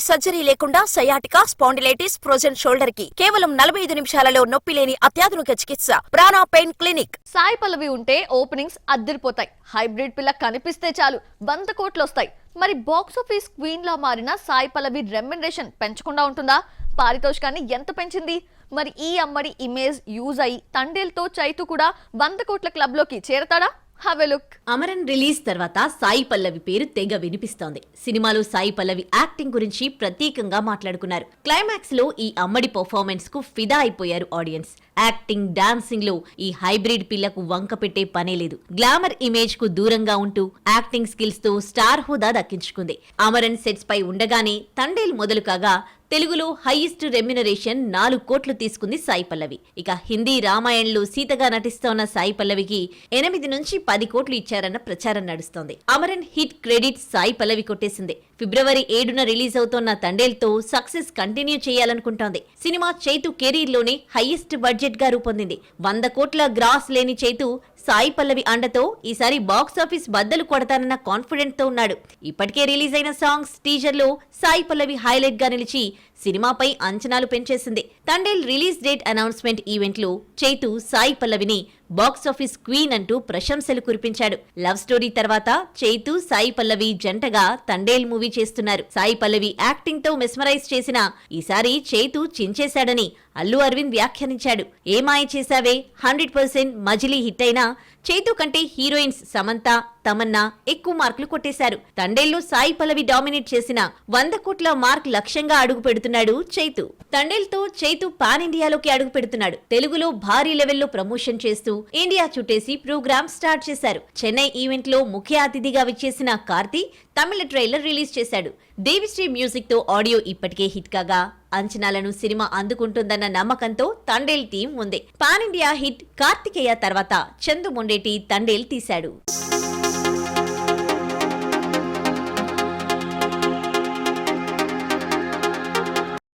Surgery లేకుండా sciatica, spondylitis, frozen shoulder కి కేవలం 45 నిమిషాలలో నొప్పి లేని అత్యాధునిక చికిత్స ప్రాణ పెయిన్ క్లినిక్. సాయి పల్లవి ఉంటే ఓపెనింగ్స్ అద్దరిపోతాయి. హైబ్రిడ్ పిల్ల కనిపిస్తే చాలు 100 కోట్లు వస్తాయి. మరి బాక్సాఫీస్ క్వీన్ లా మారిన సాయి పల్లవి రెమ్యునరేషన్ పెంచకుండా ఉంటుందా? పారితోషికాన్ని ఎంత పెంచింది? మరి ఈ అమ్మడి ఇమేజ్ యూజ్ అయ్యి తండేల్తో చైతు కూడా 100 కోట్ల క్లబ్ లోకి చేరతాడా? Have a look. Amaran release తర్వాత సాయి పల్లవి పేరు తెగ వినిపిస్తోంది. సినిమాలో సాయి పల్లవి యాక్టింగ్ గురించి ప్రత్యేకంగా మాట్లాడుకున్నారు. క్లైమాక్స్ లో ఈ అమ్మడి పర్ఫార్మెన్స్ కు ఫిదా అయిపోయారు ఆడియన్స్. యాక్టింగ్, డాన్సింగ్ లో ఈ హైబ్రిడ్ పిల్లకు వంక పెట్టే పనే లేదు. గ్లామర్ ఇమేజ్ కు దూరంగా ఉంటూ యాక్టింగ్ స్కిల్స్ తో స్టార్ హోదా దక్కించుకుంది. అమరన్ సెట్స్ పై ఉండగానే తండేల్ మొదలు కాగా తెలుగులో హైయెస్ట్ రెమ్యునరేషన్ 4 కోట్లు తీసుకుంది సాయి పల్లవి. ఇక హిందీ రామాయణ్లో సీతగా నటిస్తోన్న సాయి పల్లవికి 8 నుంచి 10 కోట్లు ఇచ్చారన్న ప్రచారం నడుస్తోంది. అమరన్ హిట్ క్రెడిట్ సాయి పల్లవి కొట్టేసింది. ఫిబ్రవరి 7న రిలీజ్ అవుతోన్న తండేల్తో సక్సెస్ కంటిన్యూ చేయాలనుకుంటోంది. సినిమా చైతు కెరీర్ లోనే హైయెస్ట్ బడ్జెట్ గా రూపొందింది. 100 కోట్ల గ్రాస్ లేని చైతు సాయి పల్లవి అండతో ఈసారి బాక్సాఫీస్ బద్దలు కొడతానన్న కాన్ఫిడెంట్ తో ఉన్నాడు. ఇప్పటికే రిలీజ్ అయిన సాంగ్స్, టీజర్ లో సాయి పల్లవి హైలైట్ గా నిలిచి సినిమాపై అంచనాలు పెంచేసింది. Thandel release date announcement event లో చైతు సాయి పల్లవిని బాక్సాఫీస్ క్వీన్ అంటూ ప్రశంసలు కురిపించాడు. లవ్ స్టోరీ తర్వాత చైతు, సాయి పల్లవి జంటగా తండేల్ మూవీ చేస్తున్నారు. సాయి పల్లవి యాక్టింగ్ తో మెస్మరైజ్ చేసిన ఈసారి చైతు చించేశాడని అల్లు అరవింద్ వ్యాఖ్యానించాడు. ఏ మాయ చేశావే 100% మజిలీ హిట్ అయినా చైతు కంటే హీరోయిన్స్ సమంత, తమన్నా ఎక్కువ మార్కులు కొట్టేశారు. తండేల్లో సాయి పల్లవి డామినేట్ చేసిన 100 కోట్ల మార్క్ లక్ష్యంగా అడుగు పెడుతున్నాడు చైతు. తండేల్తో చైతు పాన్ ఇండియాలోకి అడుగు పెడుతున్నాడు. తెలుగులో భారీ లెవెల్లో ప్రమోషన్ చేస్తూ ఇండియా చుట్టేసి ప్రోగ్రామ్ స్టార్ట్ చేశారు. చెన్నై ఈవెంట్ లో ముఖ్య అతిథిగా విచ్చేసిన కార్తీ తమిళ ట్రైలర్ రిలీజ్ చేశాడు. దేవిశ్రీ మ్యూజిక్ తో ఆడియో ఇప్పటికే హిట్ కాగా అంచనాలను సినిమా అందుకుంటుందన్న నమ్మకంతో తండేల్ టీం ఉంది. పాన్ ఇండియా హిట్ కార్తికేయ తర్వాత చందు మొండేటి తండేల్ తీశాడు.